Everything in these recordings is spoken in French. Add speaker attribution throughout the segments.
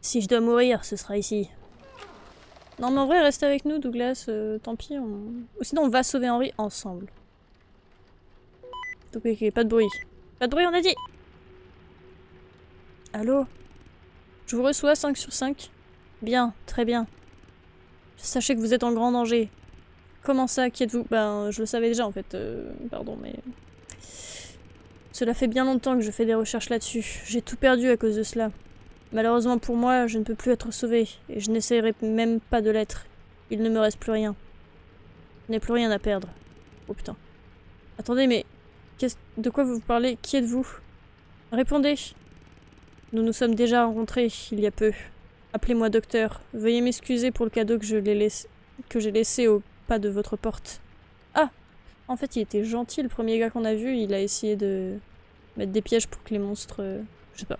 Speaker 1: Si je dois mourir, ce sera ici. Non mais en vrai, reste avec nous Douglas, tant pis. Ou sinon on va sauver Henry ensemble. Donc ok, pas de bruit. Pas de bruit on a dit. Allô? Je vous reçois 5 sur 5. Bien, très bien. Sachez que vous êtes en grand danger. Comment ça, qui êtes-vous? Ben, je le savais déjà en fait, pardon mais... Cela fait bien longtemps que je fais des recherches là-dessus. J'ai tout perdu à cause de cela. Malheureusement pour moi, je ne peux plus être sauvé, et je n'essayerai même pas de l'être. Il ne me reste plus rien. Je n'ai plus rien à perdre. Oh putain. Attendez, mais... de quoi vous parlez? Qui êtes-vous? Répondez. Nous nous sommes déjà rencontrés, il y a peu. Appelez-moi docteur. Veuillez m'excuser pour le cadeau que j'ai laissé au pas de votre porte. Ah! En fait, il était gentil, le premier gars qu'on a vu. Il a essayé de mettre des pièges pour que les monstres... je sais pas.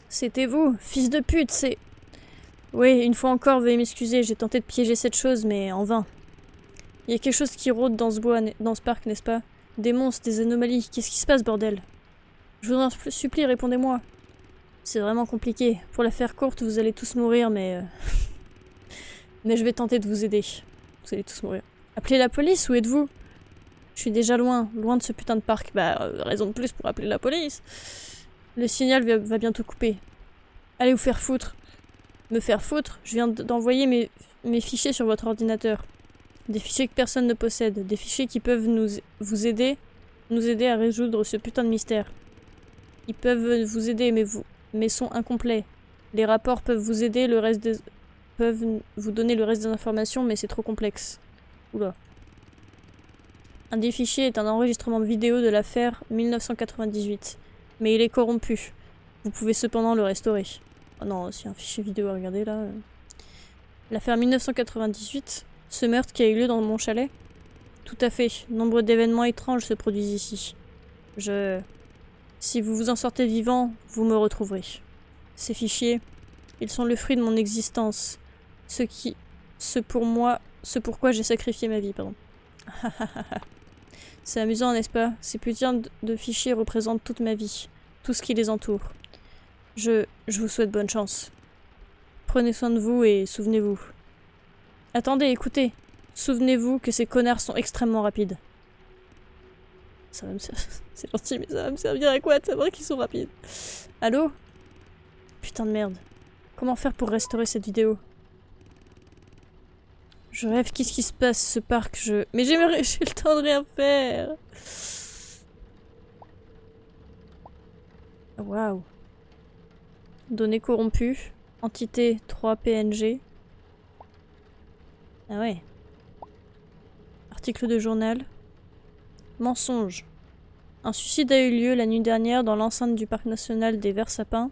Speaker 1: C'était vous, fils de pute, c'est... Oui, une fois encore, veuillez m'excuser, j'ai tenté de piéger cette chose, mais en vain. Il y a quelque chose qui rôde dans ce bois, dans ce parc, n'est-ce pas? Des monstres, des anomalies, qu'est-ce qui se passe, bordel? Je vous en supplie, répondez-moi. C'est vraiment compliqué. Pour la faire courte, vous allez tous mourir, mais... mais je vais tenter de vous aider. Vous allez tous mourir. Appelez la police, où êtes-vous? Je suis déjà loin de ce putain de parc. Bah, raison de plus pour appeler la police. Le signal va bientôt couper. Allez vous faire foutre. Me faire foutre? Je viens d'envoyer mes fichiers sur votre ordinateur. Des fichiers que personne ne possède. Des fichiers qui peuvent nous aider à résoudre ce putain de mystère. Ils peuvent vous aider, mais sont incomplets. Les rapports peuvent vous aider, peuvent vous donner le reste des informations, mais c'est trop complexe. Oula. Un des fichiers est un enregistrement vidéo de l'affaire 1998. Mais il est corrompu. Vous pouvez cependant le restaurer. Oh non, s'il y a un fichier vidéo à regarder là... L'affaire 1998, ce meurtre qui a eu lieu dans mon chalet? Tout à fait. Nombre d'événements étranges se produisent ici. Si vous vous en sortez vivant, vous me retrouverez. Ces fichiers, ils sont le fruit de mon existence. Ce pourquoi j'ai sacrifié ma vie, pardon. C'est amusant, n'est-ce pas? Ces putains de fichiers représentent toute ma vie. Tout ce qui les entoure. Je vous souhaite bonne chance. Prenez soin de vous et souvenez-vous. Attendez, écoutez. Souvenez-vous que ces connards sont extrêmement rapides. Ça va me servir... C'est gentil, mais ça va me servir à quoi de savoir qu'ils sont rapides? Allô? Putain de merde. Comment faire pour restaurer cette vidéo? Je rêve, qu'est-ce qui se passe, ce parc, Mais j'ai le temps de rien faire. Waouh. Données corrompues. Entité 3 PNG. Ah ouais. Article de journal. Mensonge. Un suicide a eu lieu la nuit dernière dans l'enceinte du parc national des Verts Sapins.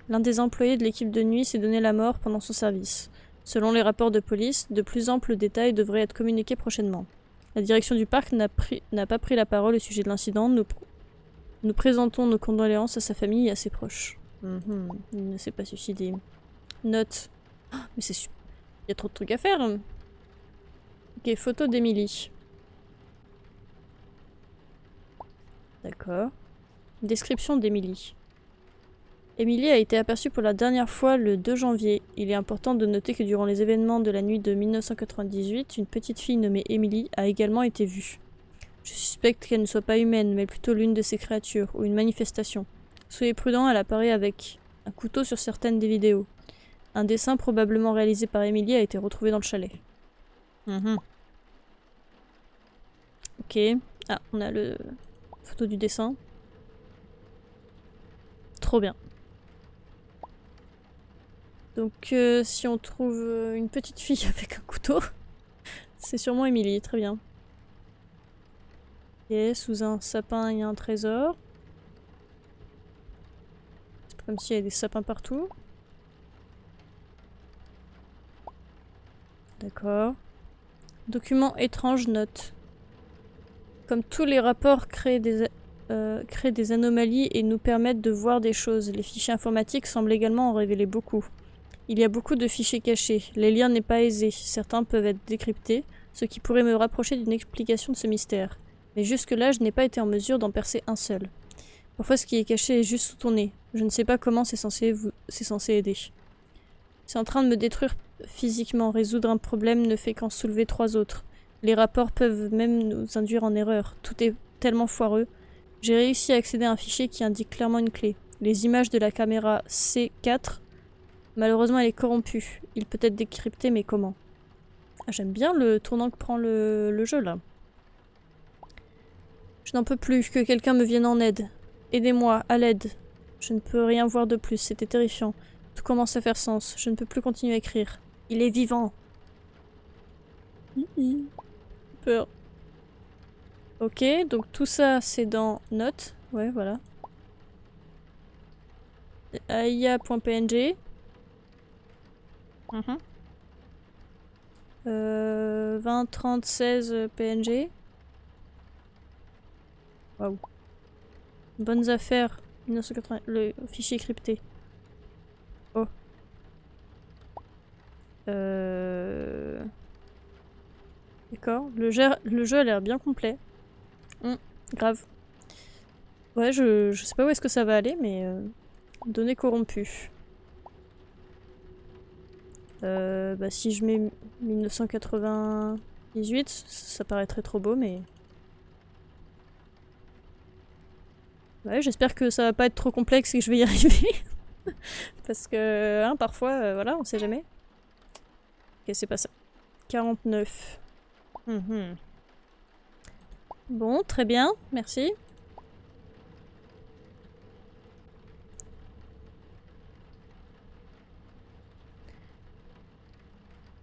Speaker 1: L'un des employés de l'équipe de nuit s'est donné la mort pendant son service. Selon les rapports de police, de plus amples détails devraient être communiqués prochainement. La direction du parc n'a pas pris la parole au sujet de l'incident. Nous présentons nos condoléances à sa famille et à ses proches. Il ne s'est pas suicidé. Note. Oh, mais c'est super. Il y a trop de trucs à faire. Ok, photo d'Emily. D'accord. Description d'Emily. Emily a été aperçue pour la dernière fois le 2 janvier. Il est important de noter que durant les événements de la nuit de 1998, une petite fille nommée Emily a également été vue. Je suspecte qu'elle ne soit pas humaine, mais plutôt l'une de ces créatures, ou une manifestation. Soyez prudent, elle apparaît avec un couteau sur certaines des vidéos. Un dessin probablement réalisé par Emily a été retrouvé dans le chalet. Ok. Ah, on a le photo du dessin. Trop bien. Donc si on trouve une petite fille avec un couteau, c'est sûrement Emily, très bien. Ok, sous un sapin il y a un trésor. C'est pas comme s'il y avait des sapins partout. D'accord. Document étrange, note. Comme tous les rapports créent des anomalies et nous permettent de voir des choses. Les fichiers informatiques semblent également en révéler beaucoup. Il y a beaucoup de fichiers cachés. Les liens n'est pas aisé. Certains peuvent être décryptés, ce qui pourrait me rapprocher d'une explication de ce mystère. Mais jusque-là, je n'ai pas été en mesure d'en percer un seul. Parfois, ce qui est caché est juste sous ton nez. Je ne sais pas comment c'est censé aider. C'est en train de me détruire physiquement. Résoudre un problème ne fait qu'en soulever 3 autres. Les rapports peuvent même nous induire en erreur. Tout est tellement foireux. J'ai réussi à accéder à un fichier qui indique clairement une clé. Les images de la caméra C4. Malheureusement, elle est corrompue. Il peut être décrypté, mais comment? Ah, j'aime bien le tournant que prend le jeu, là. Je n'en peux plus, que quelqu'un me vienne en aide. Aidez-moi, à l'aide. Je ne peux rien voir de plus, c'était terrifiant. Tout commence à faire sens. Je ne peux plus continuer à écrire. Il est vivant. Peur. Ok, donc tout ça, c'est dans Notes. Ouais, voilà. Aya.png. 20, 30, 16 PNG. Waouh. Bonnes affaires. 1980. Le fichier crypté. Oh. D'accord. Le jeu a l'air bien complet. Grave. Ouais, je sais pas où est-ce que ça va aller, mais... données corrompues. Bah si je mets 1998, ça paraîtrait trop beau, mais... Ouais, j'espère que ça va pas être trop complexe et que je vais y arriver. Parce que, hein, parfois, voilà, on sait jamais. Ok, c'est pas ça. 49. Bon, très bien, merci.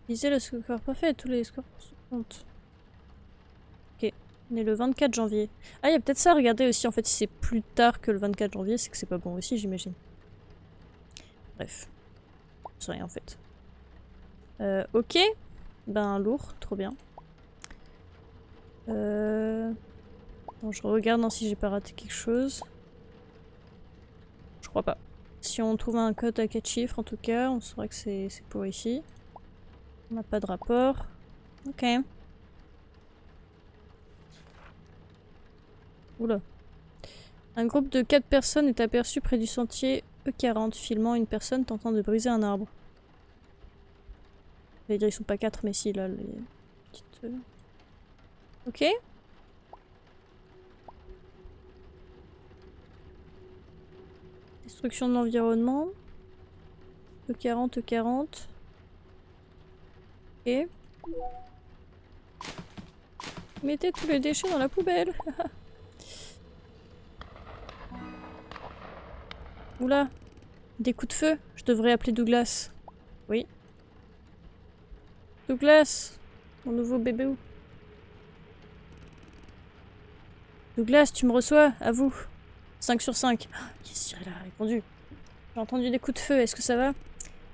Speaker 1: Lisez le score parfait, tous les scores comptent. Ok, on est le 24 janvier. Ah, il y a peut-être ça à regarder aussi, en fait, si c'est plus tard que le 24 janvier, c'est que c'est pas bon aussi, j'imagine. Bref. C'est rien, en fait. Ok. Ben, lourd, trop bien. Bon, je regarde si j'ai pas raté quelque chose. Je crois pas. Si on trouve un code à 4 chiffres, en tout cas, on saura que c'est pour ici. On n'a pas de rapport. Ok. Oula. Un groupe de 4 personnes est aperçu près du sentier E40, filmant une personne tentant de briser un arbre. Je vais dire ils sont pas 4, mais si, là, les petites... Ok. Destruction de l'environnement. E40, E40. Ok. Mettez tous les déchets dans la poubelle. Oula. Des coups de feu. Je devrais appeler Douglas. Oui. Douglas. Mon nouveau bébé. Douglas, tu me reçois? À vous. 5 sur 5. Ah, yes, il a répondu. J'ai entendu des coups de feu. Est-ce que ça va?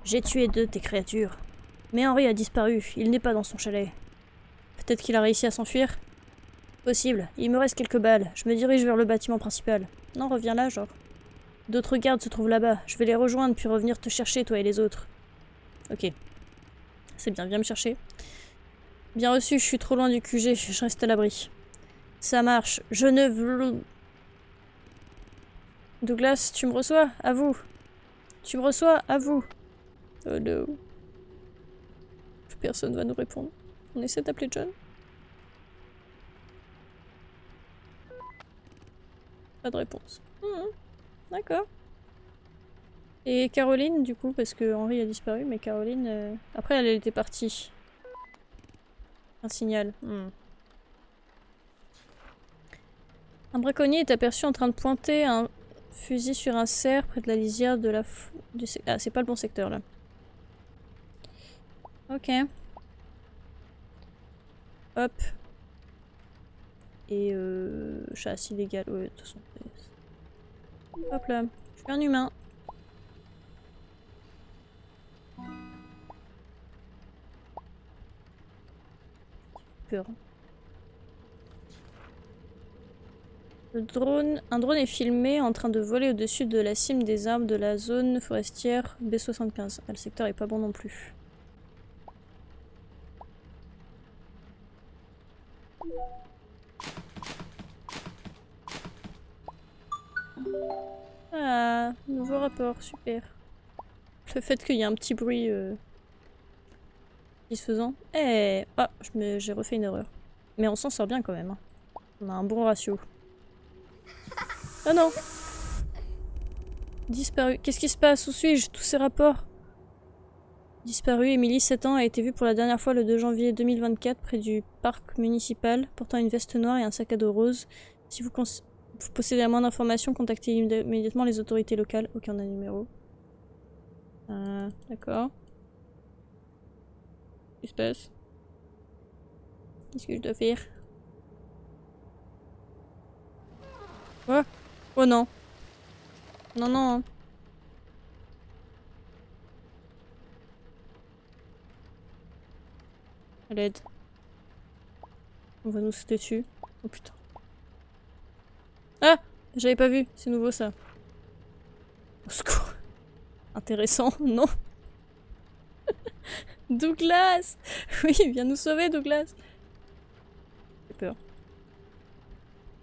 Speaker 1: J'ai tué 2 de tes créatures. Mais Henry a disparu. Il n'est pas dans son chalet. Peut-être qu'il a réussi à s'enfuir? Possible. Il me reste quelques balles. Je me dirige vers le bâtiment principal. Non, reviens là, genre. D'autres gardes se trouvent là-bas. Je vais les rejoindre puis revenir te chercher, toi et les autres. Ok. C'est bien, viens me chercher. Bien reçu, je suis trop loin du QG. Je reste à l'abri. Ça marche. Je ne veux... Douglas, tu me reçois? À vous. Tu me reçois? À vous. Oh no. Personne va nous répondre. On essaie d'appeler John. Pas de réponse. D'accord. Et Caroline, du coup, parce que Henri a disparu, mais Caroline... Après, elle était partie. Un signal. Un braconnier est aperçu en train de pointer un fusil sur un cerf près de la lisière de la... Ah, c'est pas le bon secteur, là. Ok. Hop. Et chasse illégale. Ouais, de toute façon. Hop là. Je suis un humain. Peur. Un drone est filmé en train de voler au-dessus de la cime des arbres de la zone forestière B75. Ah, le secteur est pas bon non plus. Ah, nouveau rapport, super. Le fait qu'il y ait un petit bruit satisfaisant. Eh, ah, j'ai refait une erreur. Mais on s'en sort bien quand même. Hein. On a un bon ratio. Oh non! Disparu. Qu'est-ce qui se passe? Où suis-je? Tous ces rapports. Disparu. Émilie, 7 ans, a été vue pour la dernière fois le 2 janvier 2024 près du parc municipal, portant une veste noire et un sac à dos rose. Si vous possédez la moindre information, contactez immédiatement les autorités locales. Ok, on a un numéro. D'accord. Qu'est-ce qui se passe? Qu'est-ce que je dois faire? Oh! Oh non! Non, non! À l'aide. On va nous sauter dessus. Oh putain. Ah! J'avais pas vu, c'est nouveau ça. Au secours. Intéressant, non? Douglas! Oui, viens nous sauver, Douglas! J'ai peur.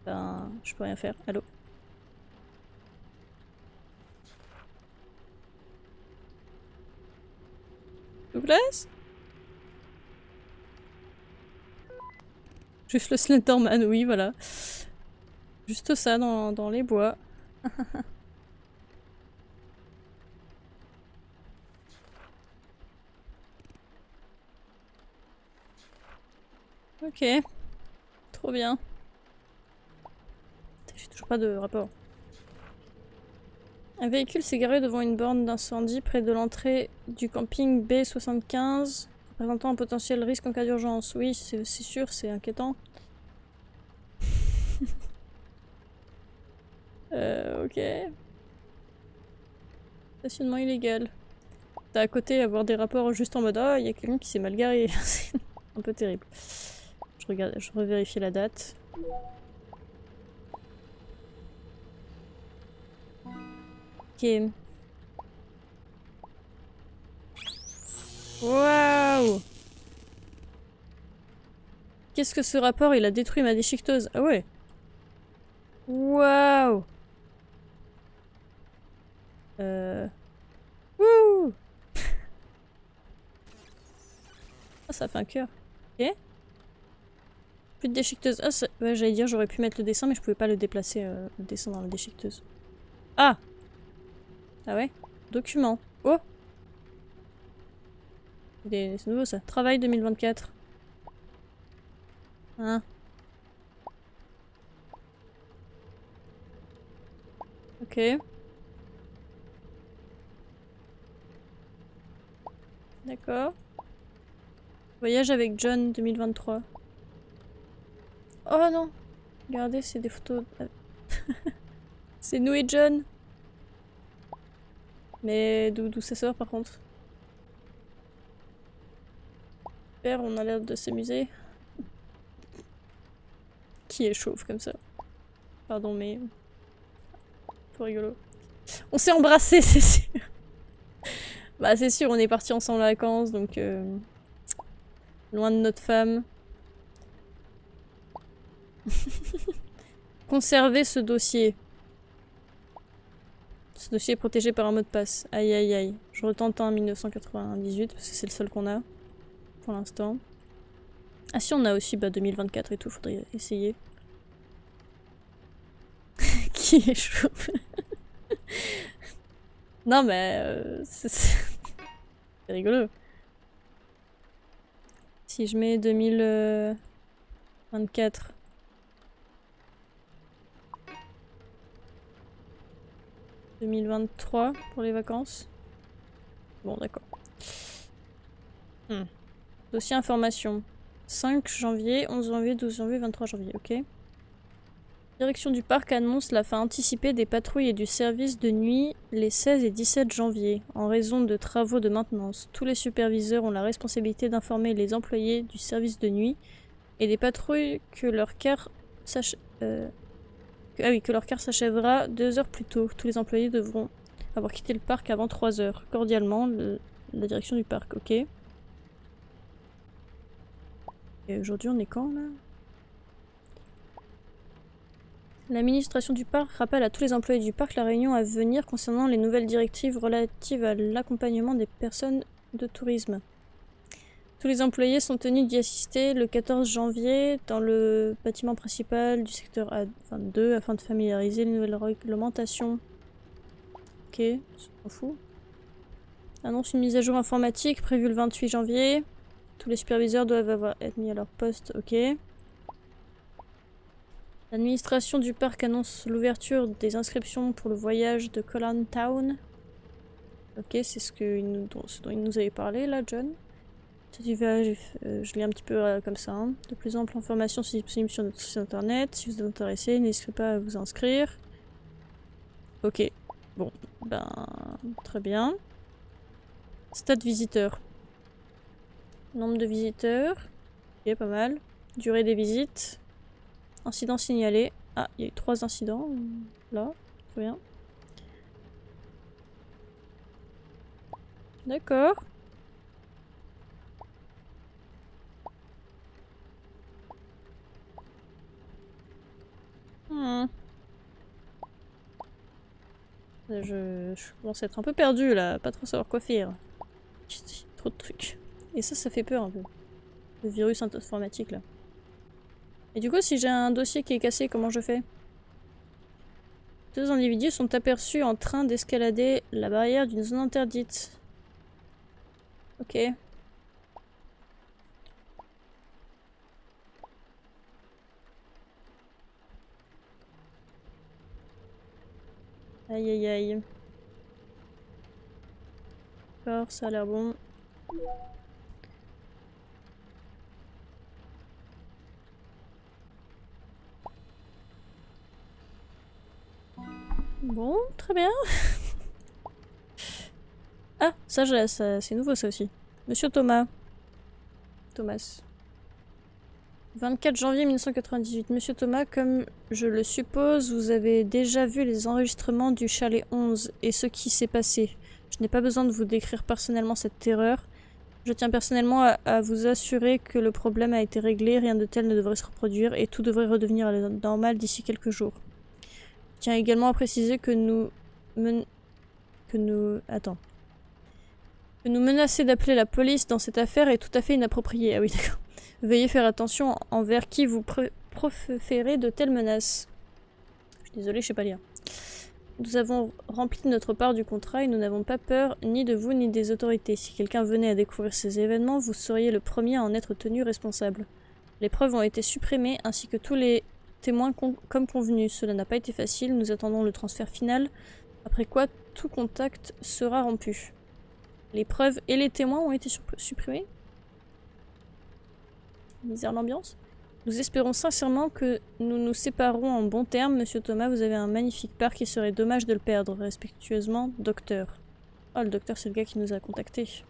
Speaker 1: Ben, je peux rien faire. Allô? Douglas? Juste le Slenderman, oui, voilà. Juste ça dans les bois. Ok. Trop bien. J'ai toujours pas de rapport. Un véhicule s'est garé devant une borne d'incendie près de l'entrée du camping B75, représentant un potentiel risque en cas d'urgence. Oui, c'est sûr, c'est inquiétant. Ok. Stationnement illégal. T'as à côté avoir des rapports juste en mode ah, il y a quelqu'un qui s'est mal garé. C'est un peu terrible. Je revérifie la date. Ok. Waouh! Qu'est-ce que ce rapport? Il a détruit ma déchiqueteuse. Ah ouais. Waouh! Wouh! Ah, ça fait un cœur. Ok. Plus de déchiqueteuse. Ah, ouais, j'allais dire, j'aurais pu mettre le dessin, mais je pouvais pas le déplacer, le dessin dans la déchiqueteuse. Ah! Ah ouais? Document. Oh! C'est nouveau ça. Travail 2024. Hein? Ok. D'accord. Voyage avec John 2023. Oh non! Regardez, c'est des photos. C'est nous et John! Mais d'où ça sort par contre? Super, on a l'air de s'amuser. Qui est chauve comme ça? Pardon, mais. Trop rigolo. On s'est embrassés, c'est sûr! Bah, c'est sûr, on est partis ensemble en vacances, donc. Loin de notre femme. Conserver ce dossier. Ce dossier est protégé par un mot de passe. Aïe aïe aïe. Je retente un 1998 parce que c'est le seul qu'on a. Pour l'instant. Ah si, on a aussi 2024 et tout, faudrait essayer. Qui est chaud? Non mais c'est rigolo. Si je mets 2024. « 2023 pour les vacances. Bon d'accord. Dossier information. 5 janvier, 11 janvier, 12 janvier, 23 janvier, ok. Direction du parc annonce la fin anticipée des patrouilles et du service de nuit les 16 et 17 janvier, en raison de travaux de maintenance. Tous les superviseurs ont la responsabilité d'informer les employés du service de nuit et des patrouilles que leur quart s'achèvera 2 heures plus tôt. Tous les employés devront avoir quitté le parc avant 3 heures. Cordialement, la direction du parc, ok. Et aujourd'hui, on est quand, là? L'administration du parc rappelle à tous les employés du parc la réunion à venir concernant les nouvelles directives relatives à l'accompagnement des personnes de tourisme. Tous les employés sont tenus d'y assister le 14 janvier dans le bâtiment principal du secteur A22 afin de familiariser les nouvelles réglementations. Ok, on s'en fout. Annonce une mise à jour informatique prévue le 28 janvier. Tous les superviseurs doivent être mis à leur poste. Ok. L'administration du parc annonce l'ouverture des inscriptions pour le voyage de Colin Town. Ok, c'est ce dont il nous avait parlé là, John. Je lis un petit peu comme ça. Hein. De plus amples informations sont disponibles sur notre site internet. Si vous êtes intéressé, n'hésitez pas à vous inscrire. Ok. Bon, ben, très bien. Stade visiteur. Nombre de visiteurs. Ok, pas mal. Durée des visites. Incident signalé. Ah, il y a eu 3 incidents. Là, très bien. D'accord. Je commence à être un peu perdu là, pas trop savoir quoi faire. Trop de trucs. Et ça fait peur un peu. Le virus informatique là. Et du coup, si j'ai un dossier qui est cassé, comment je fais? 2 individus sont aperçus en train d'escalader la barrière d'une zone interdite. Ok. Aïe aïe aïe. D'accord, ça a l'air bon. Bon, très bien. Ah, ça c'est nouveau ça aussi. Monsieur Thomas. Thomas. 24 janvier 1998. Monsieur Thomas, comme je le suppose, vous avez déjà vu les enregistrements du chalet 11 et ce qui s'est passé. Je n'ai pas besoin de vous décrire personnellement cette terreur. Je tiens personnellement à vous assurer que le problème a été réglé, rien de tel ne devrait se reproduire et tout devrait redevenir normal d'ici quelques jours. Je tiens également à préciser que que nous menacer d'appeler la police dans cette affaire est tout à fait inapproprié. Ah oui, d'accord. Veuillez faire attention envers qui vous proférez de telles menaces. Je suis désolée, je sais pas lire. Nous avons rempli notre part du contrat et nous n'avons pas peur ni de vous ni des autorités. Si quelqu'un venait à découvrir ces événements, vous seriez le premier à en être tenu responsable. Les preuves ont été supprimées ainsi que tous les témoins comme convenu. Cela n'a pas été facile, nous attendons le transfert final, après quoi tout contact sera rompu. Les preuves et les témoins ont été supprimés. Misère l'ambiance. Nous espérons sincèrement que nous nous séparerons en bons termes. Monsieur Thomas, vous avez un magnifique parc, il serait dommage de le perdre. Respectueusement, docteur. Oh, le docteur, c'est le gars qui nous a contactés.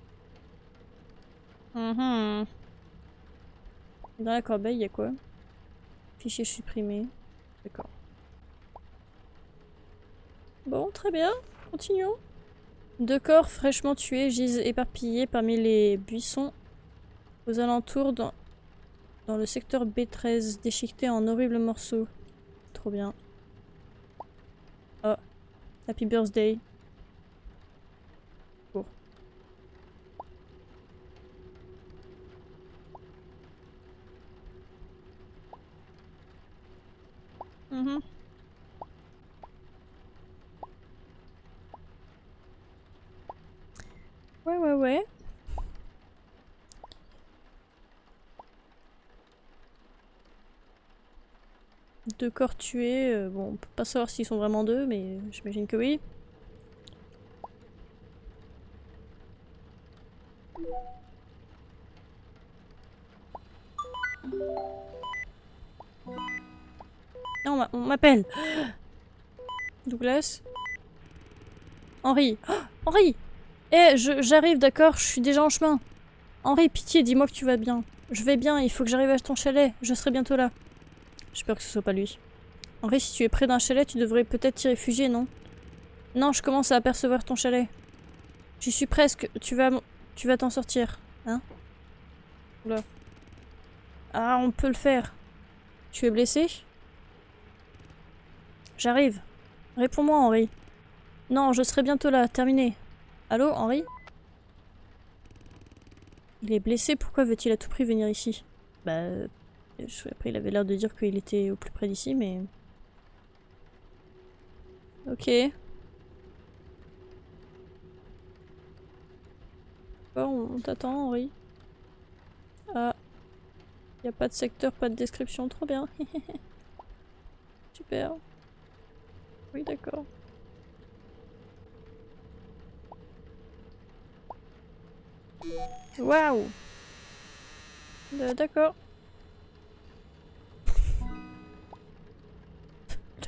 Speaker 1: Dans la corbeille, il y a quoi? Fichier supprimé. D'accord. Bon, très bien. Continuons. 2 corps fraîchement tués gisent éparpillés parmi les buissons aux alentours dans le secteur B13, déchiquetés en horribles morceaux. Trop bien. Oh. Happy birthday. Bon. Ouais. 2 corps tués. Bon, on peut pas savoir s'ils sont vraiment 2, mais j'imagine que oui. Non, on m'appelle. Douglas. Henri. Oh, Henri. Eh, j'arrive, d'accord, je suis déjà en chemin. Henri, pitié, dis-moi que tu vas bien. Je vais bien, il faut que j'arrive à ton chalet. Je serai bientôt là. J'espère que ce soit pas lui. Henri, si tu es près d'un chalet, tu devrais peut-être t'y réfugier, non? Non, je commence à apercevoir ton chalet. J'y suis presque. Tu vas t'en sortir. Hein? Oula. Ah, on peut le faire. Tu es blessé? J'arrive. Réponds-moi, Henri. Non, je serai bientôt là. Terminé. Allô, Henri? Il est blessé, pourquoi veut-il à tout prix venir ici? Bah... Après, il avait l'air de dire qu'il était au plus près d'ici, mais... Ok. Bon, on t'attend, Henri. Ah. Y a pas de secteur, pas de description, trop bien. Super. Oui, d'accord. Waouh! D'accord. Le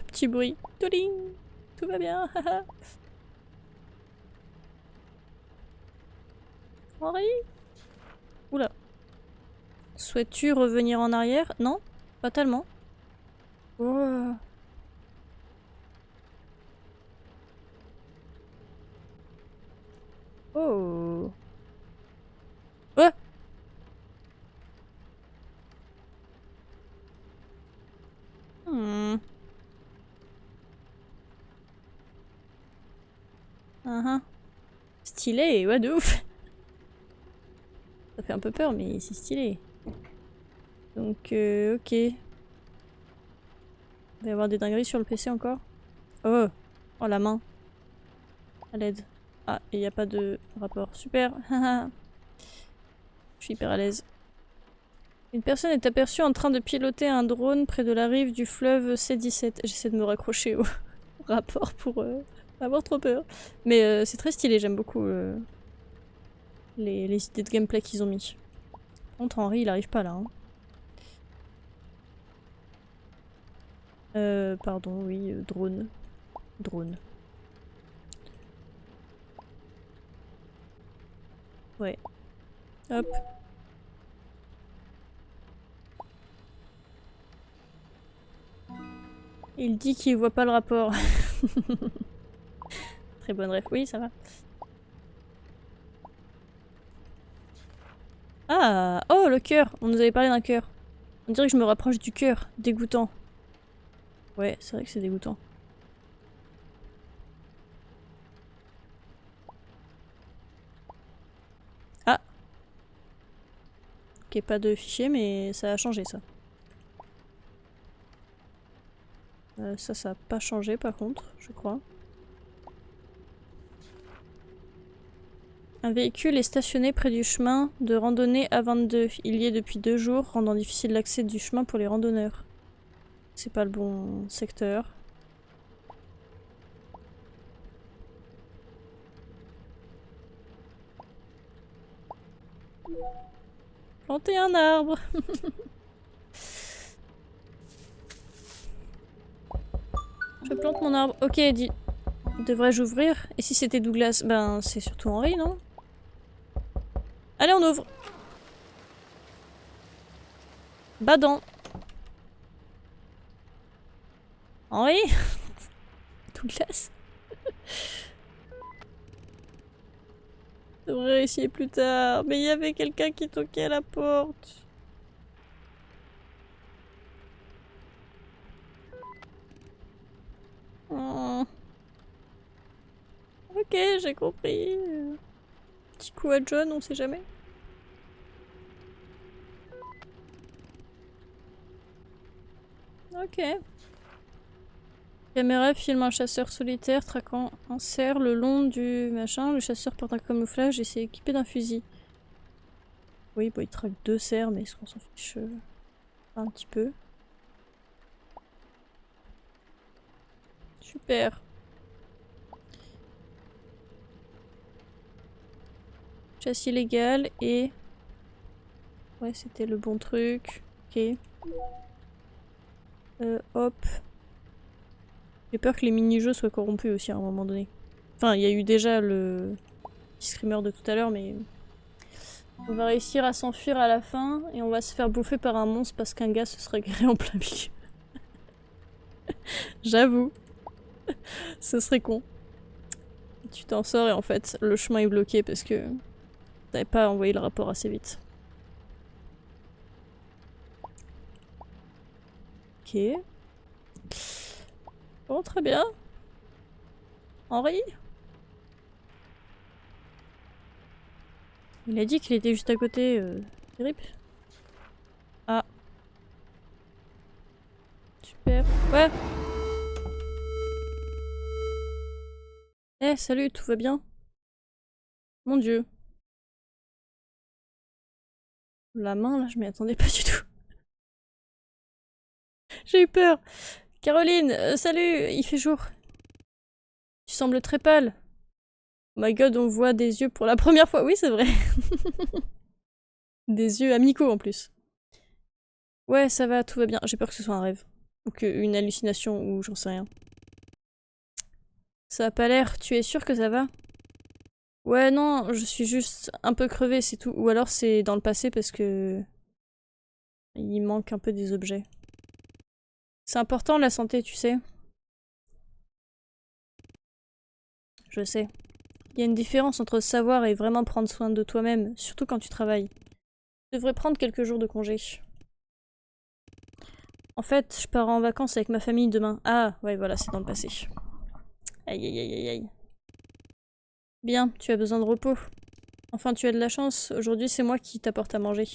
Speaker 1: petit bruit. Toling! Tout va bien, haha. Henri? Oula. Souhaites-tu revenir en arrière? Non? Pas tellement. Oh. Oh. Oh. Hmm. Uh-huh. Stylé, ouais de ouf. Ça fait un peu peur, mais c'est stylé. Donc, ok. Il va y avoir des dingueries sur le PC encore. Oh. Oh, la main. À l'aide. Ah, et il n'y a pas de rapport. Super. Je suis hyper à l'aise. Une personne est aperçue en train de piloter un drone près de la rive du fleuve C17. J'essaie de me raccrocher au rapport pour avoir trop peur. Mais c'est très stylé, j'aime beaucoup les idées de gameplay qu'ils ont mis. Par contre, Henri, il arrive pas là. Hein. Pardon, oui, drone. Drone. Ouais. Hop. Il dit qu'il voit pas le rapport. Très bonne ref. Oui, ça va. Ah! Oh, le cœur! On nous avait parlé d'un cœur. On dirait que je me rapproche du cœur. Dégoûtant. Ouais, c'est vrai que c'est dégoûtant. Ah! Ok, pas de fichier, mais ça a changé ça. Ça a pas changé par contre, je crois. Un véhicule est stationné près du chemin de randonnée A22. Il y est depuis 2 jours, rendant difficile l'accès du chemin pour les randonneurs. C'est pas le bon secteur. Planter un arbre. Je plante mon arbre. Ok, dit. Devrais-je ouvrir? Et si c'était Douglas? Ben, c'est surtout Henri, non? Allez, on ouvre. Badant. Henri? Douglas? Je devrais essayer plus tard. Mais il y avait quelqu'un qui toquait à la porte. Oh. Ok, j'ai compris. Petit coup à John, on sait jamais. Ok. Caméra filme un chasseur solitaire traquant un cerf le long du machin. Le chasseur porte un camouflage et s'est équipé d'un fusil. Oui, bon, il traque 2 cerfs, mais est-ce qu'on s'en fiche un petit peu? Super. Chasse illégale et... Ouais, c'était le bon truc. Ok. Hop. J'ai peur que les mini-jeux soient corrompus aussi à un moment donné. Enfin, il y a eu déjà le petit screamer de tout à l'heure, mais... On va réussir à s'enfuir à la fin et on va se faire bouffer par un monstre parce qu'un gars se serait garé en plein milieu. J'avoue. Ce serait con. Tu t'en sors et en fait, le chemin est bloqué parce que t'avais pas envoyé le rapport assez vite. Ok. Bon, très bien. Henri? Il a dit qu'il était juste à côté. Rip. Ah. Super. Ouais. Eh, salut, tout va bien? Mon Dieu. La main, là, je m'y attendais pas du tout. J'ai eu peur. Caroline, salut, il fait jour. Tu sembles très pâle. Oh my god, on voit des yeux pour la première fois. Oui, c'est vrai. Des yeux amicaux en plus. Ouais, ça va, tout va bien. J'ai peur que ce soit un rêve. Ou une hallucination, ou j'en sais rien. Ça a pas l'air. Tu es sûr que ça va? Ouais, non, je suis juste un peu crevée, c'est tout. Ou alors c'est dans le passé parce que... il manque un peu des objets. C'est important la santé, tu sais. Je sais. Il y a une différence entre savoir et vraiment prendre soin de toi-même, surtout quand tu travailles. Je devrais prendre quelques jours de congé. En fait, je pars en vacances avec ma famille demain. Ah, ouais, voilà, c'est dans le passé. Aïe, aïe, aïe, aïe, aïe. Bien, tu as besoin de repos. Enfin, tu as de la chance. Aujourd'hui, c'est moi qui t'apporte à manger.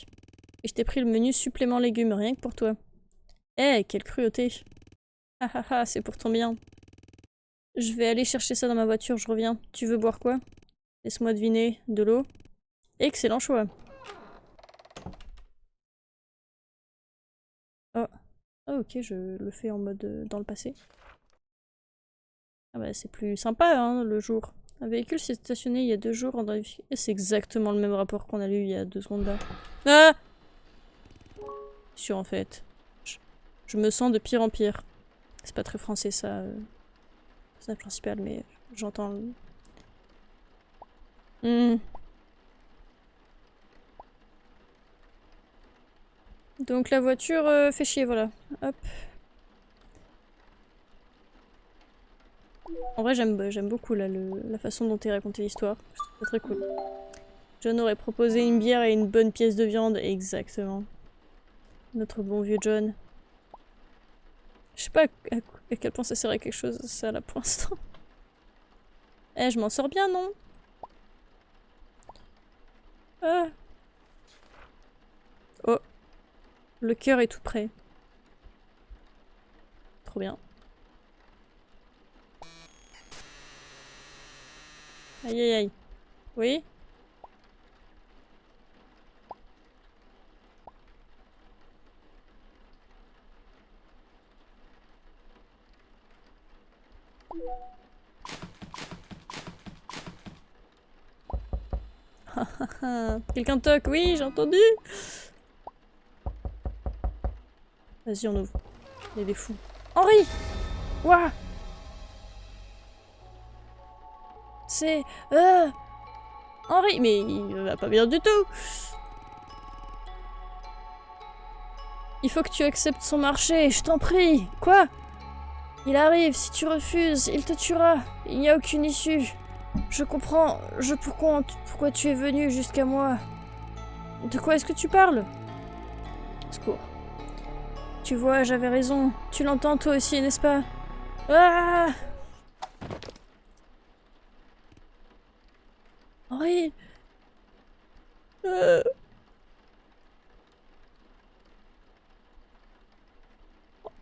Speaker 1: Et je t'ai pris le menu supplément légumes, rien que pour toi. Eh, quelle cruauté. Ah ah ah, c'est pour ton bien. Je vais aller chercher ça dans ma voiture, je reviens. Tu veux boire quoi? Laisse-moi deviner. De l'eau? Excellent choix. Oh. Ah ok, je le fais en mode dans le passé. Ah bah c'est plus sympa hein, le jour. Un véhicule s'est stationné il y a 2 jours en drive. Et c'est exactement le même rapport qu'on a lu il y a 2 secondes là. Ah! Sûr en fait. Je me sens de pire en pire. C'est pas très français ça. C'est le principal mais j'entends... Donc la voiture fait chier, voilà. Hop. En vrai, j'aime beaucoup là, la façon dont t'es raconté l'histoire. C'est très cool. John aurait proposé une bière et une bonne pièce de viande. Exactement. Notre bon vieux John. Je sais pas à quel point ça sert à quelque chose, ça là pour l'instant. Eh, je m'en sors bien, non? Ah. Oh. Le cœur est tout prêt. Trop bien. Aïe aïe aïe. Oui? Quelqu'un toque, oui, j'ai entendu. Vas-y, on ouvre. Il y a des fous. Henri! Ouah! C'est... Henri! Mais il va pas bien du tout! Il faut que tu acceptes son marché, je t'en prie! Quoi? Il arrive, si tu refuses, il te tuera. Il n'y a aucune issue. Je comprends... pourquoi tu es venu jusqu'à moi. De quoi est-ce que tu parles? Secours. Tu vois, j'avais raison. Tu l'entends toi aussi, n'est-ce pas? Ah! Henri!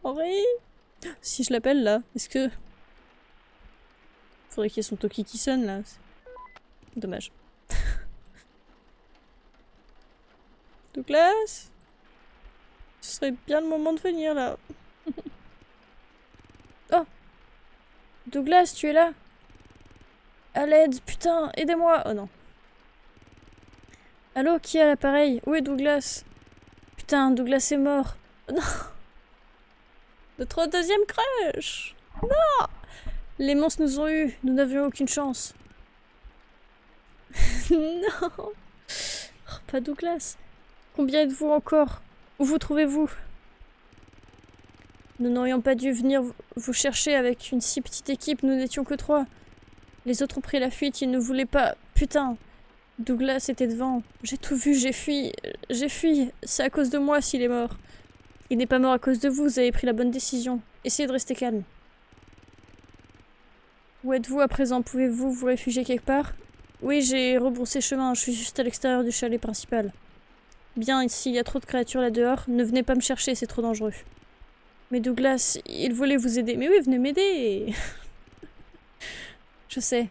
Speaker 1: Henri? Si je l'appelle là, est-ce que... Faudrait qu'il y ait son Toki qui sonne là. Dommage. Douglas? Ce serait bien le moment de venir là. Oh! Douglas, tu es là? À l'aide, putain, aidez-moi! Oh non. Allô, qui est à l'appareil? Où est Douglas? Putain, Douglas est mort. Non! Notre deuxième crush! Non! Les monstres nous ont eus, nous n'avions aucune chance. Non! Oh, pas Douglas. Combien êtes-vous encore? Où vous trouvez-vous? Nous n'aurions pas dû venir vous chercher avec une si petite équipe, nous n'étions que 3. Les autres ont pris la fuite, ils ne voulaient pas... Putain! Douglas était devant. J'ai tout vu, j'ai fui. J'ai fui. C'est à cause de moi s'il est mort. Il n'est pas mort à cause de vous, vous avez pris la bonne décision. Essayez de rester calme. Où êtes-vous à présent? Pouvez-vous vous réfugier quelque part? Oui, j'ai rebroussé chemin, je suis juste à l'extérieur du chalet principal. Bien, s'il y a trop de créatures là dehors, ne venez pas me chercher, c'est trop dangereux. Mais Douglas, il voulait vous aider. Mais oui, venez m'aider. Je sais.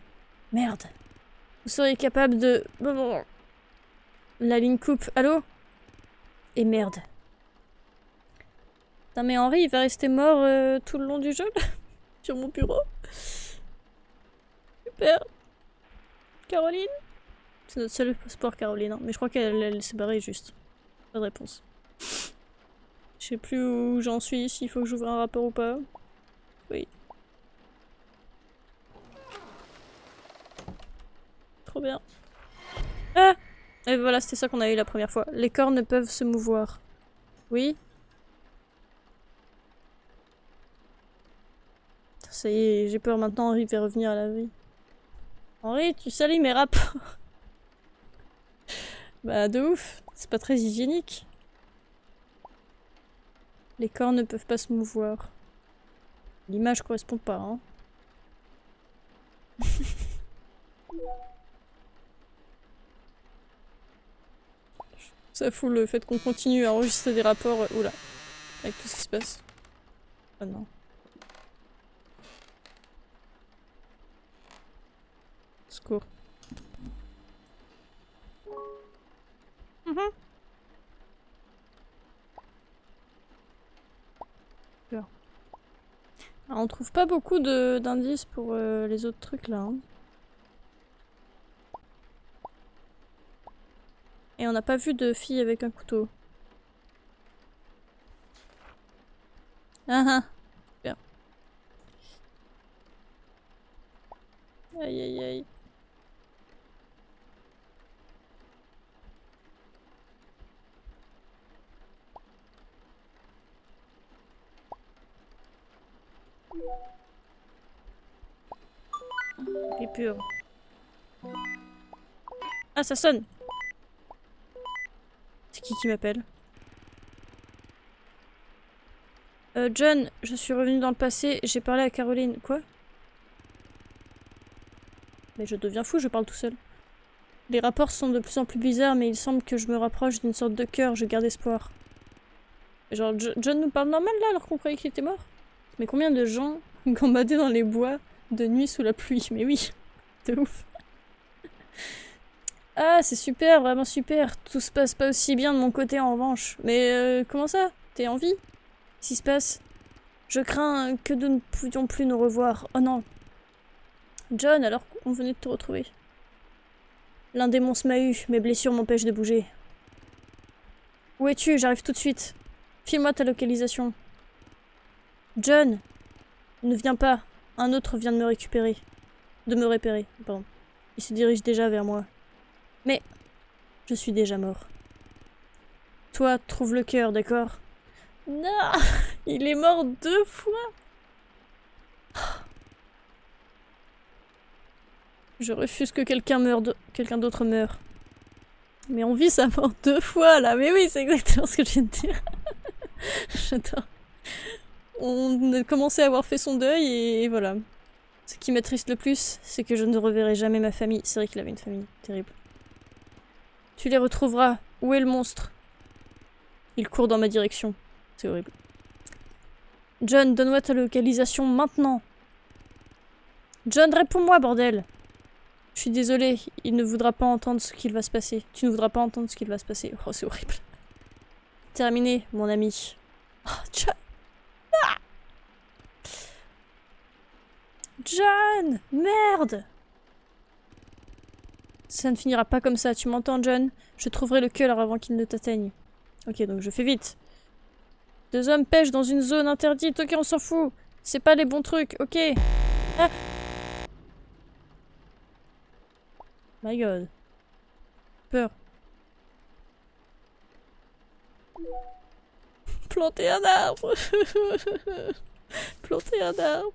Speaker 1: Merde. Vous seriez capable de... La ligne coupe. Allô? Et merde. Putain, mais Henri, il va rester mort tout le long du jeu, là, sur mon bureau. Super. Caroline? C'est notre seul espoir, Caroline. Hein. Mais je crois qu'elle s'est barrée juste. Pas de réponse. Je sais plus où j'en suis, s'il faut que j'ouvre un rapport ou pas. Oui. Trop bien. Ah! Et voilà, c'était ça qu'on a eu la première fois. Les corps ne peuvent se mouvoir. Oui? Ça y est, j'ai peur maintenant, Henri va revenir à la vie. Henri, tu salis mes rapports. Bah de ouf, c'est pas très hygiénique. Les corps ne peuvent pas se mouvoir. L'image correspond pas, hein. Ça fout le fait qu'on continue à enregistrer des rapports. Oula, avec tout ce qui se passe. Ah non. Secours. Alors, on trouve pas beaucoup d'indices pour les autres trucs là. Hein. Et on n'a pas vu de fille avec un couteau. Ah ah. Super. Aïe aïe aïe. Et pur. Ah, ça sonne! C'est qui m'appelle? John, je suis revenu dans le passé, j'ai parlé à Caroline. Quoi? Mais je deviens fou, je parle tout seul. Les rapports sont de plus en plus bizarres, mais il semble que je me rapproche d'une sorte de cœur, je garde espoir. Genre, John nous parle normal là, alors qu'on croyait qu'il était mort? Mais combien de gens gambadaient dans les bois de nuit sous la pluie? Mais oui, de ouf. Ah, c'est super, vraiment super. Tout se passe pas aussi bien de mon côté en revanche. Mais comment ça? T'es en vie? Qu'est-ce qui se passe? Je crains que nous ne pouvions plus nous revoir. Oh non. John, alors qu'on venait de te retrouver. L'un des monstres m'a eu, mes blessures m'empêchent de bouger. Où es-tu? J'arrive tout de suite. File-moi ta localisation. John, ne viens pas. Un autre vient de me récupérer. De me repérer, pardon. Il se dirige déjà vers moi. Mais je suis déjà mort. Toi, trouve le cœur, d'accord? Non, il est mort 2 fois. Je refuse que quelqu'un d'autre meure. Mais on vit sa mort 2 fois là. Mais oui, c'est exactement ce que je viens de dire. J'adore. On a commencé à avoir fait son deuil et voilà. Ce qui m'attriste le plus, c'est que je ne reverrai jamais ma famille. C'est vrai qu'il avait une famille terrible. Tu les retrouveras. Où est le monstre? Il court dans ma direction. C'est horrible. John, donne-moi ta localisation maintenant. John, réponds-moi, bordel. Je suis désolée, il ne voudra pas entendre ce qu'il va se passer. Tu ne voudras pas entendre ce qu'il va se passer. Oh, c'est horrible. Terminé, mon ami. Oh, John. Ah, John! Merde! Ça ne finira pas comme ça, tu m'entends, John? Je trouverai le cœur avant qu'il ne t'atteigne. Ok, donc je fais vite. 2 hommes pêchent dans une zone interdite. Ok, on s'en fout. C'est pas les bons trucs. Ok. Ah. My god. Peur. Planter un arbre. Planter un arbre.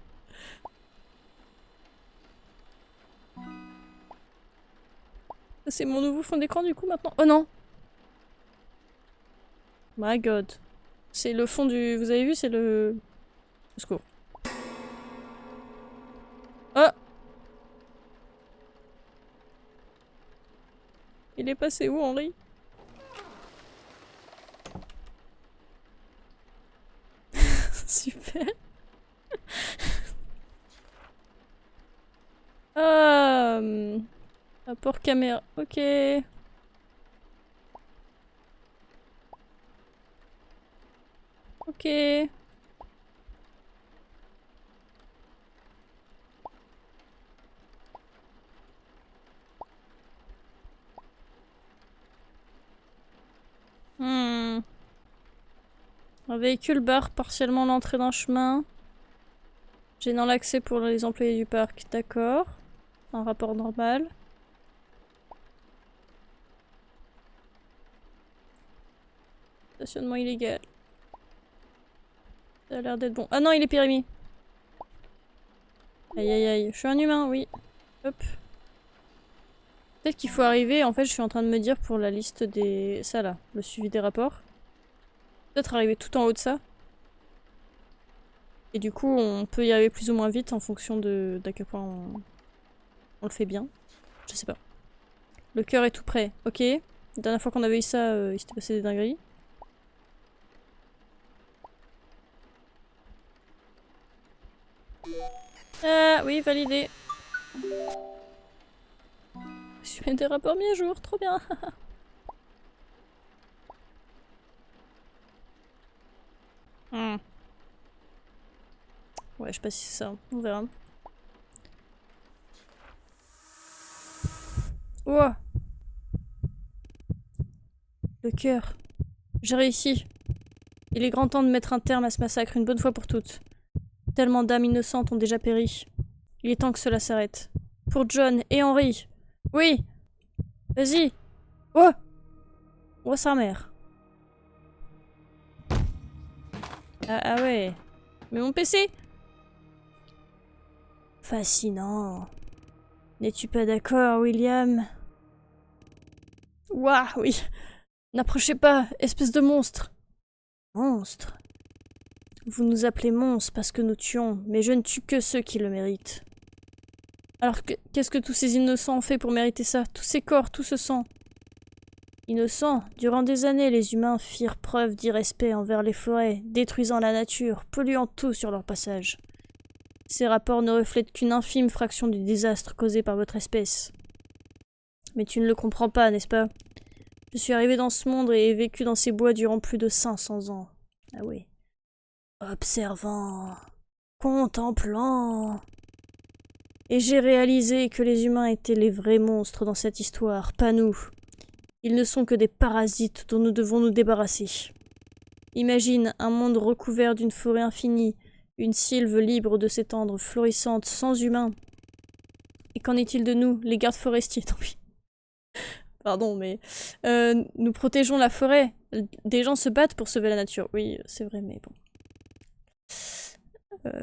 Speaker 1: C'est mon nouveau fond d'écran du coup maintenant. Oh non. My god. C'est le fond du... Vous avez vu, c'est le... Au secours. Oh! Il est passé où, Henri? Super. Rapport caméra. Ok. Ok. Un véhicule barre partiellement l'entrée d'un chemin. Gênant l'accès pour les employés du parc. D'accord. Un rapport normal. Stationnement illégal. Ça a l'air d'être bon. Ah non, il est périmé. Aïe aïe aïe. Je suis un humain, oui. Hop. Peut-être qu'il faut arriver, en fait je suis en train de me dire pour la liste des... Ça là, le suivi des rapports. Peut-être arriver tout en haut de ça. Et du coup on peut y arriver plus ou moins vite en fonction d'à quel point on le fait bien. Je sais pas. Le cœur est tout prêt. Ok. La dernière fois qu'on avait eu ça, il s'était passé des dingueries. Ah oui, validé. Je fais des rapports mis à jour, trop bien. Ouais, je sais pas si c'est ça, on verra. Oh, le cœur. J'ai réussi. Il est grand temps de mettre un terme à ce massacre une bonne fois pour toutes. Tellement d'âmes innocentes ont déjà péri. Il est temps que cela s'arrête. Pour John et Henry. Oui. Vas-y. Oh. Oh sa mère. Ah ouais. Mais mon PC. Fascinant. N'es-tu pas d'accord, William? Ouah, oui. N'approchez pas, espèce de monstre. Monstre. Vous nous appelez monstres parce que nous tuons, mais je ne tue que ceux qui le méritent. Alors qu'est-ce que tous ces innocents ont fait pour mériter ça? Tous ces corps, tout ce sang. Innocents, durant des années, les humains firent preuve d'irrespect envers les forêts, détruisant la nature, polluant tout sur leur passage. Ces rapports ne reflètent qu'une infime fraction du désastre causé par votre espèce. Mais tu ne le comprends pas, n'est-ce pas? Je suis arrivé dans ce monde et ai vécu dans ces bois durant plus de 500 ans. Ah oui. Observant, contemplant... Et j'ai réalisé que les humains étaient les vrais monstres dans cette histoire, pas nous. Ils ne sont que des parasites dont nous devons nous débarrasser. Imagine un monde recouvert d'une forêt infinie, une sylve libre de s'étendre, florissante, sans humains. Et qu'en est-il de nous, les gardes forestiers? Tant pis. Pardon, mais... nous protégeons la forêt. Des gens se battent pour sauver la nature. Oui, c'est vrai, mais bon.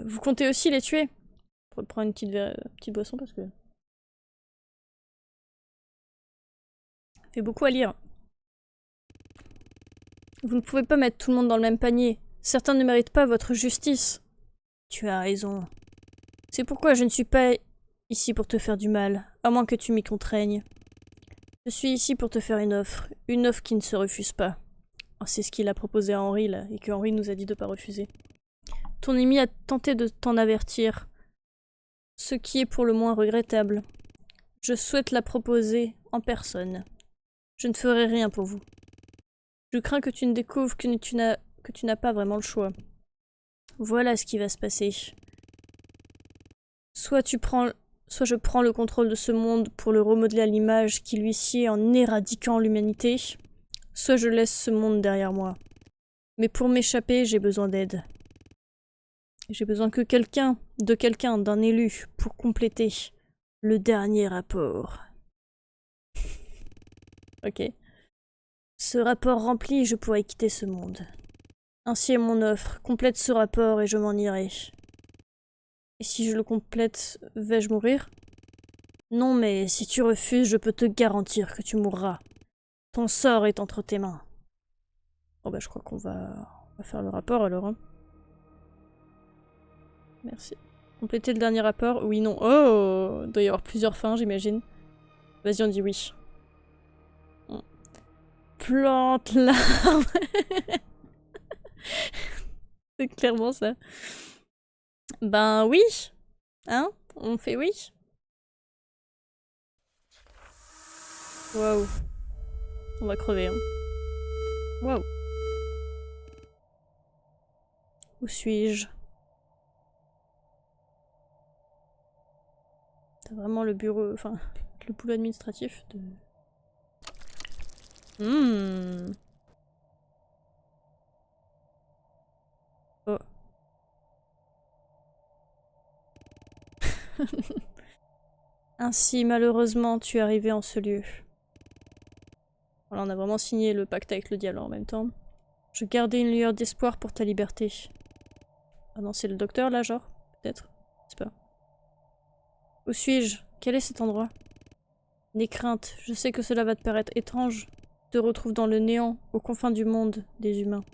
Speaker 1: Vous comptez aussi les tuer? Je reprends une petite boisson parce que... Ça fait beaucoup à lire. Vous ne pouvez pas mettre tout le monde dans le même panier. Certains ne méritent pas votre justice. Tu as raison. C'est pourquoi je ne suis pas ici pour te faire du mal, à moins que tu m'y contraignes. Je suis ici pour te faire une offre qui ne se refuse pas. Oh, c'est ce qu'il a proposé à Henry, là, et que Henry nous a dit de pas refuser. Ton ami a tenté de t'en avertir, ce qui est pour le moins regrettable. Je souhaite la proposer en personne. Je ne ferai rien pour vous. Je crains que tu ne découvres que tu n'as pas vraiment le choix. Voilà ce qui va se passer. Soit je prends le contrôle de ce monde pour le remodeler à l'image qui lui sied en éradiquant l'humanité, soit je laisse ce monde derrière moi. Mais pour m'échapper, j'ai besoin d'aide. J'ai besoin de quelqu'un, d'un élu, pour compléter le dernier rapport. Ok. Ce rapport rempli, je pourrai quitter ce monde. Ainsi est mon offre. Complète ce rapport et je m'en irai. Et si je le complète, vais-je mourir? Non, mais si tu refuses, je peux te garantir que tu mourras. Ton sort est entre tes mains. Oh bah je crois qu'on va faire le rapport alors. Hein. Merci. Compléter le dernier rapport? Oui, non. Oh! Il doit y avoir plusieurs fins, j'imagine. Vas-y, on dit oui. plante l'arbre. C'est clairement ça. Ben oui. Hein? On fait oui. Waouh. On va crever, hein. Waouh. Où suis-je? T'as vraiment le bureau... Enfin, le boulot administratif de... Oh. Ainsi, malheureusement, tu es arrivé en ce lieu. Voilà, on a vraiment signé le pacte avec le diable en même temps. Je gardais une lueur d'espoir pour ta liberté. Ah non, c'est le docteur là, genre? Peut-être? Je sais pas. Où suis-je? Quel est cet endroit? N'aie crainte, je sais que cela va te paraître étrange. Je te retrouve dans le néant, aux confins du monde des humains.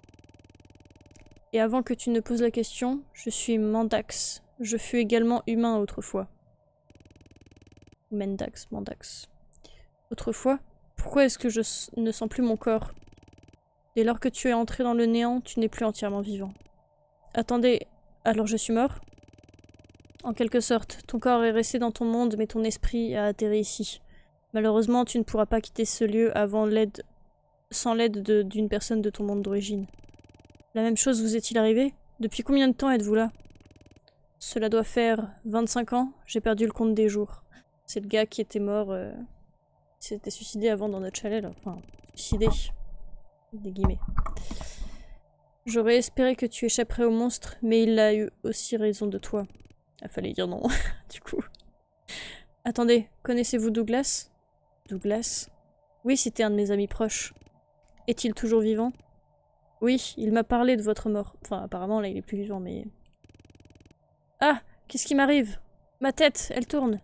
Speaker 1: Et avant que tu ne poses la question, je suis Mandax. Je fus également humain autrefois. Mendax, Mandax. Autrefois? Pourquoi est-ce que je ne sens plus mon corps? Dès lors que tu es entré dans le néant, tu n'es plus entièrement vivant. Attendez, alors je suis mort? En quelque sorte, ton corps est resté dans ton monde, mais ton esprit a atterri ici. Malheureusement, tu ne pourras pas quitter ce lieu sans l'aide d'une personne de ton monde d'origine. La même chose vous est-il arrivé? Depuis combien de temps êtes-vous là? Cela doit faire 25 ans, j'ai perdu le compte des jours. C'est le gars qui était mort, qui s'était suicidé avant dans notre chalet là. Enfin, suicidé. Des guillemets. J'aurais espéré que tu échapperais au monstre, mais il a eu aussi raison de toi. Ah, fallait dire non, du coup. Attendez, connaissez-vous Douglas? Douglas? Oui, c'était un de mes amis proches. Est-il toujours vivant? Oui, il m'a parlé de votre mort. Enfin, apparemment, là, il est plus vivant, mais... Ah! Qu'est-ce qui m'arrive? Ma tête, elle tourne.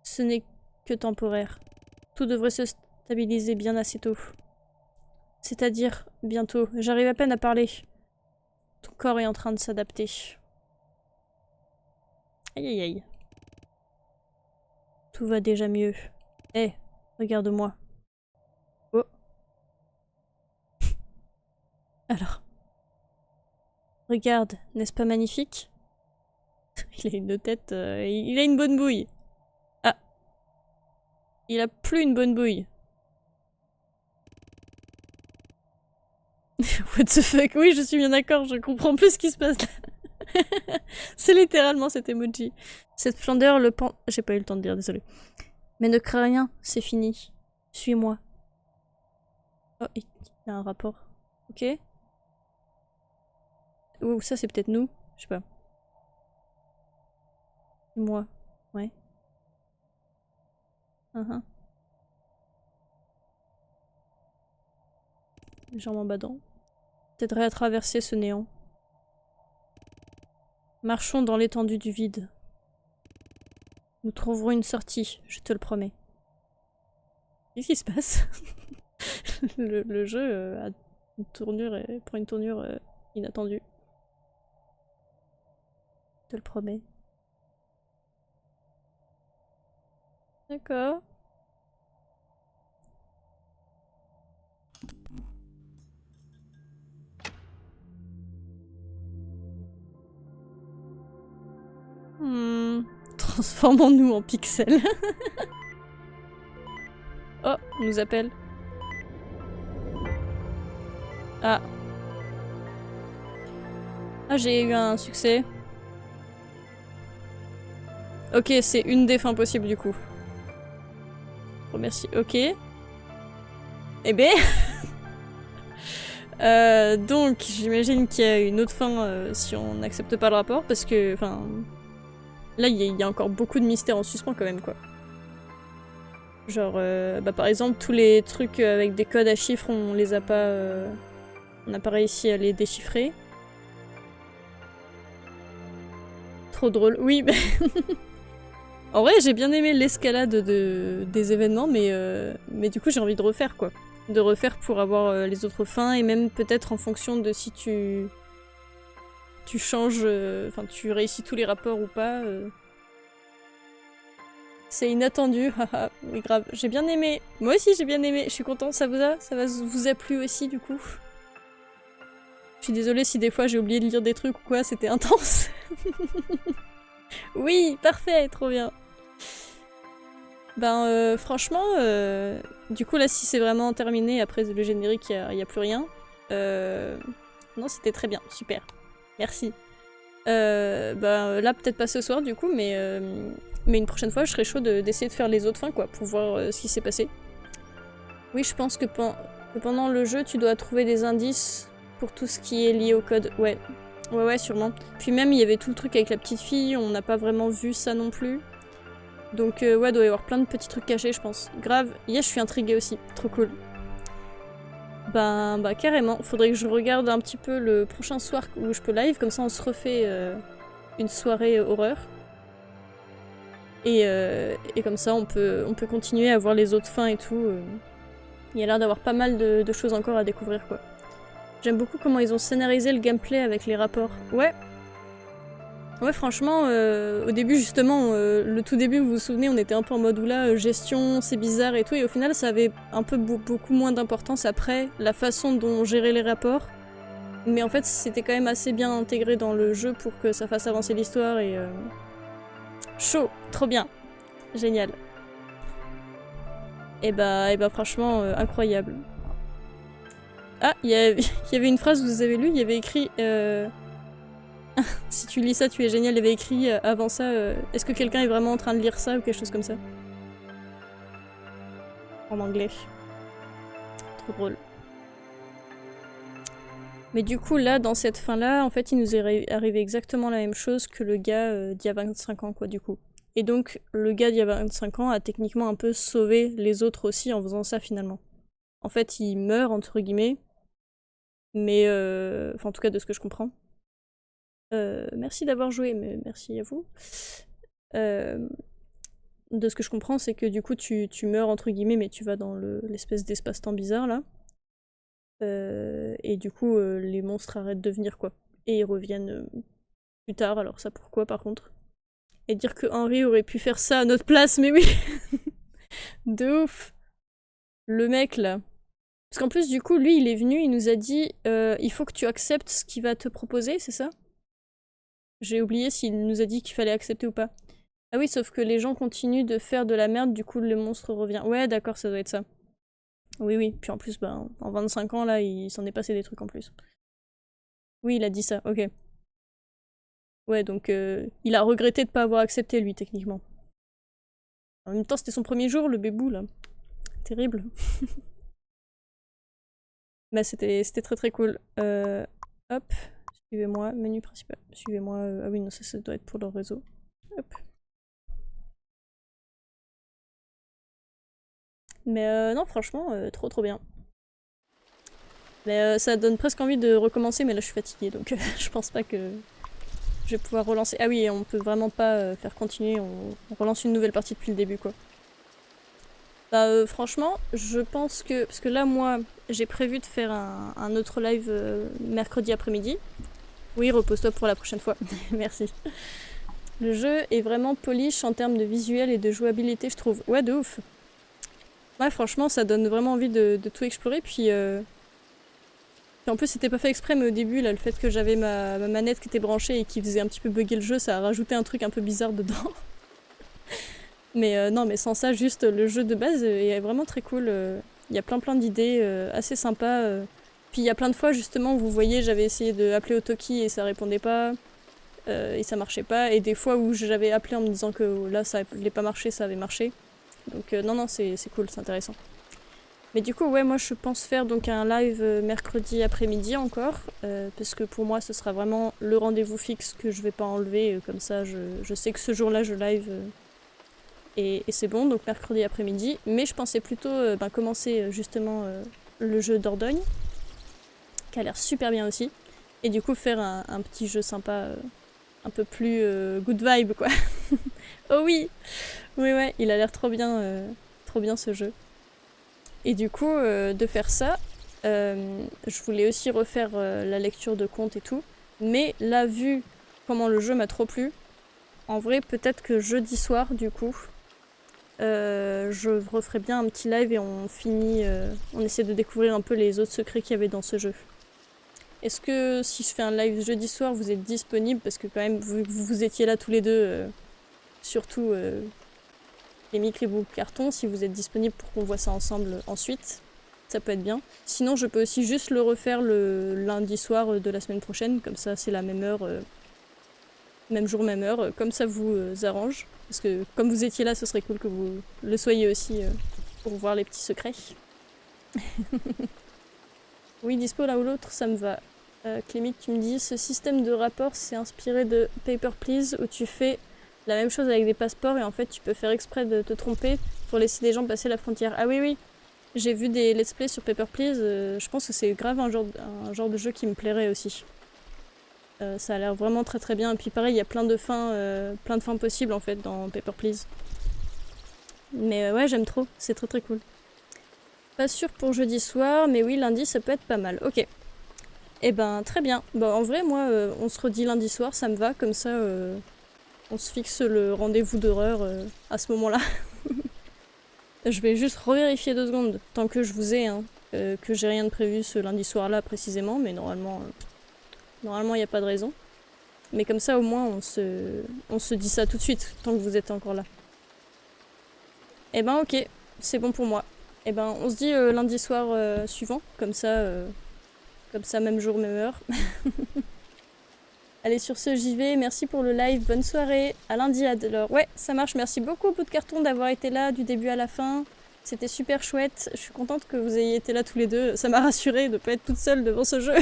Speaker 1: Ce n'est que temporaire. Tout devrait se stabiliser bien assez tôt. C'est-à-dire, bientôt. J'arrive à peine à parler. Ton corps est en train de s'adapter. Aïe aïe aïe. Tout va déjà mieux. Eh, regarde-moi. Oh. Alors. Regarde, n'est-ce pas magnifique? Il a une tête... il a une bonne bouille. Ah. Il a plus une bonne bouille. What the fuck? Oui, je suis bien d'accord, je comprends plus ce qui se passe là. C'est littéralement cet emoji. Cette splendeur, le pan... J'ai pas eu le temps de dire, désolé. Mais ne crains rien, c'est fini. Suis-moi. Oh, il y a un rapport. Ok. Ou ça, c'est peut-être nous. Je sais pas. Moi. Ouais. Jambes en badant. T'aiderais à traverser ce néant. Marchons dans l'étendue du vide. Nous trouverons une sortie, je te le promets. Qu'est-ce qui se passe? le jeu a une tournure prend une tournure inattendue. Je te le promets. D'accord. Transformons-nous en pixels. Oh, on nous appelle. Ah. Ah, j'ai eu un succès. Ok, c'est une des fins possibles du coup. Remercie. Ok. Eh ben... donc, j'imagine qu'il y a une autre fin si on n'accepte pas le rapport, parce que, enfin... Là, il y a encore beaucoup de mystères en suspens quand même, quoi. Genre, bah, par exemple, tous les trucs avec des codes à chiffres, on les a pas... on n'a pas réussi à les déchiffrer. Trop drôle. Oui, bah... En vrai, j'ai bien aimé l'escalade des événements, mais du coup, j'ai envie de refaire, quoi. De refaire pour avoir les autres fins, et même peut-être en fonction de si tu changes... Enfin, tu réussis tous les rapports ou pas. C'est inattendu, haha, oui grave. J'ai bien aimé. Moi aussi j'ai bien aimé, je suis contente, ça vous a plu aussi du coup. Je suis désolée si des fois j'ai oublié de lire des trucs ou quoi, c'était intense. Oui, parfait, trop bien. Ben franchement, du coup là si c'est vraiment terminé, après le générique il y a plus rien. Non c'était très bien, super, merci. Ben là peut-être pas ce soir du coup, mais une prochaine fois je serais chaud d'essayer de faire les autres fins quoi, pour voir ce qui s'est passé. Oui je pense que pendant le jeu tu dois trouver des indices pour tout ce qui est lié au code, ouais. Ouais sûrement. Puis même il y avait tout le truc avec la petite fille, on n'a pas vraiment vu ça non plus. Donc ouais, doit y avoir plein de petits trucs cachés, je pense. Grave, je suis intriguée aussi, trop cool. Bah carrément, faudrait que je regarde un petit peu le prochain soir où je peux live, comme ça on se refait une soirée horreur. Et comme ça on peut continuer à voir les autres fins et tout. Il y a l'air d'avoir pas mal de choses encore à découvrir quoi. J'aime beaucoup comment ils ont scénarisé le gameplay avec les rapports. Ouais, franchement, au début, justement, le tout début, vous vous souvenez, on était un peu en mode oula, gestion, c'est bizarre et tout, et au final, ça avait un peu beaucoup moins d'importance après, la façon dont on gérait les rapports. Mais en fait, c'était quand même assez bien intégré dans le jeu pour que ça fasse avancer l'histoire et... Chaud, trop bien, génial. Et bah franchement, incroyable. Ah, il y avait une phrase que vous avez lue, il y avait écrit... Si tu lis ça, tu es génial. Il y avait écrit avant ça, est-ce que quelqu'un est vraiment en train de lire ça ou quelque chose comme ça? En anglais. Trop drôle. Mais du coup, là, dans cette fin-là, en fait, il nous est arrivé exactement la même chose que le gars d'il y a 25 ans, quoi, du coup. Et donc, le gars d'il y a 25 ans a techniquement un peu sauvé les autres aussi en faisant ça, finalement. En fait, il meurt, entre guillemets. Mais, enfin, en tout cas, de ce que je comprends. Merci d'avoir joué, mais merci à vous. De ce que je comprends, c'est que du coup, tu meurs, entre guillemets, mais tu vas dans l'espèce d'espace-temps bizarre, là. Et du coup, les monstres arrêtent de venir, quoi. Et ils reviennent plus tard, alors ça pourquoi, par contre? Et dire que Henry aurait pu faire ça à notre place, mais oui. De ouf. Le mec, là. Parce qu'en plus, du coup, lui, il est venu, il nous a dit il faut que tu acceptes ce qu'il va te proposer, c'est ça? J'ai oublié s'il nous a dit qu'il fallait accepter ou pas. Ah oui, sauf que les gens continuent de faire de la merde, du coup le monstre revient. Ouais, d'accord, ça doit être ça. Oui, puis en plus, en 25 ans, là, il s'en est passé des trucs en plus. Oui, il a dit ça, ok. Ouais, donc il a regretté de pas avoir accepté, lui, techniquement. En même temps, c'était son premier jour, le bébou, là. Terrible. Mais c'était très très cool. Hop, suivez-moi, menu principal. Suivez-moi, ah oui, non, ça doit être pour leur réseau. Hop. Mais non, franchement, trop bien. Mais ça donne presque envie de recommencer, mais là je suis fatiguée, donc je pense pas que je vais pouvoir relancer. Ah oui, on peut vraiment pas faire continuer, on relance une nouvelle partie depuis le début, quoi. Bah franchement, je pense que... Parce que là, moi, j'ai prévu de faire un autre live mercredi après-midi. Oui, repose-toi pour la prochaine fois. Merci. Le jeu est vraiment polish en termes de visuel et de jouabilité, je trouve. Ouais, de ouf. Ouais, franchement, ça donne vraiment envie de tout explorer, puis... Et en plus, c'était pas fait exprès, mais au début, là, le fait que j'avais ma manette qui était branchée et qui faisait un petit peu bugger le jeu, ça a rajouté un truc un peu bizarre dedans. Mais non, mais sans ça, juste le jeu de base est vraiment très cool. Il y a plein d'idées assez sympas. Puis il y a plein de fois, justement, vous voyez, j'avais essayé d'appeler Otoki et ça répondait pas. Et ça marchait pas. Et des fois où j'avais appelé en me disant que là, ça n'allait pas marcher, ça avait marché. Donc non, c'est cool, c'est intéressant. Mais du coup, ouais, moi je pense faire donc un live mercredi après-midi encore, parce que pour moi ce sera vraiment le rendez-vous fixe que je vais pas enlever, comme ça je sais que ce jour-là je live et c'est bon, donc mercredi après-midi. Mais je pensais plutôt commencer justement le jeu Dordogne, qui a l'air super bien aussi, et du coup faire un petit jeu sympa, un peu plus good vibe quoi. Oh oui, oui ouais, il a l'air trop bien ce jeu. Et du coup, de faire ça, je voulais aussi refaire la lecture de contes et tout. Mais là, vu comment le jeu m'a trop plu, en vrai, peut-être que jeudi soir, du coup, je referai bien un petit live et on finit, on essaie de découvrir un peu les autres secrets qu'il y avait dans ce jeu. Est-ce que si je fais un live jeudi soir, vous êtes disponible? Parce que quand même, vous étiez là tous les deux, surtout Kémik et Book Carton, si vous êtes disponible pour qu'on voit ça ensemble ensuite, ça peut être bien. Sinon, je peux aussi juste le refaire le lundi soir de la semaine prochaine, comme ça c'est la même heure, même jour, même heure, comme ça vous arrange. Parce que comme vous étiez là, ce serait cool que vous le soyez aussi pour voir les petits secrets. Oui, dispo l'un ou l'autre, ça me va. Clémic, tu me dis, ce système de rapport s'est inspiré de Paper Please, où tu fais la même chose avec des passeports et en fait tu peux faire exprès de te tromper pour laisser les gens passer la frontière. Ah oui, oui, j'ai vu des let's play sur Paper Please, je pense que c'est grave un genre de jeu qui me plairait aussi. Ça a l'air vraiment très très bien, et puis pareil, il y a plein de fins possibles en fait dans Paper Please. Mais ouais, j'aime trop, c'est très très cool. Pas sûr pour jeudi soir, mais oui, lundi ça peut être pas mal. Ok. Eh ben, très bien. Bon, en vrai, moi, on se redit lundi soir, ça me va, comme ça, on se fixe le rendez-vous d'horreur à ce moment-là. Je vais juste revérifier 2 secondes, tant que je vous ai, hein, que j'ai rien de prévu ce lundi soir-là précisément, mais normalement, il n'y a pas de raison. Mais comme ça, au moins, on se dit ça tout de suite, tant que vous êtes encore là. Eh ben, ok, c'est bon pour moi. Eh ben, on se dit lundi soir suivant, comme ça, même jour, même heure. Allez, sur ce, j'y vais. Merci pour le live. Bonne soirée. À lundi, alors. Ouais, ça marche. Merci beaucoup, Bout de Carton, d'avoir été là du début à la fin. C'était super chouette. Je suis contente que vous ayez été là tous les deux. Ça m'a rassurée de ne pas être toute seule devant ce jeu.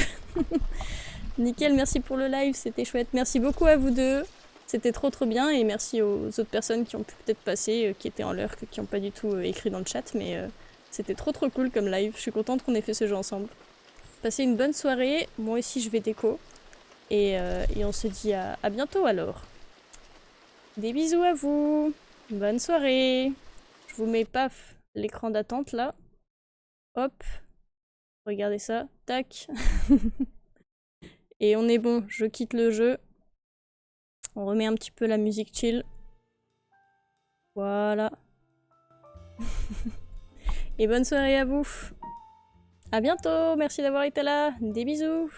Speaker 1: Nickel, merci pour le live. C'était chouette. Merci beaucoup à vous deux. C'était trop trop bien. Et merci aux autres personnes qui ont pu peut-être passer, qui étaient en l'heure, qui n'ont pas du tout écrit dans le chat. Mais c'était trop trop cool comme live. Je suis contente qu'on ait fait ce jeu ensemble. Passez une bonne soirée. Moi aussi, je vais déco. Et on se dit à bientôt alors. Des bisous à vous. Bonne soirée. Je vous mets paf l'écran d'attente là. Hop. Regardez ça. Tac. Et on est bon. Je quitte le jeu. On remet un petit peu la musique chill. Voilà. Et bonne soirée à vous. À bientôt. Merci d'avoir été là. Des bisous.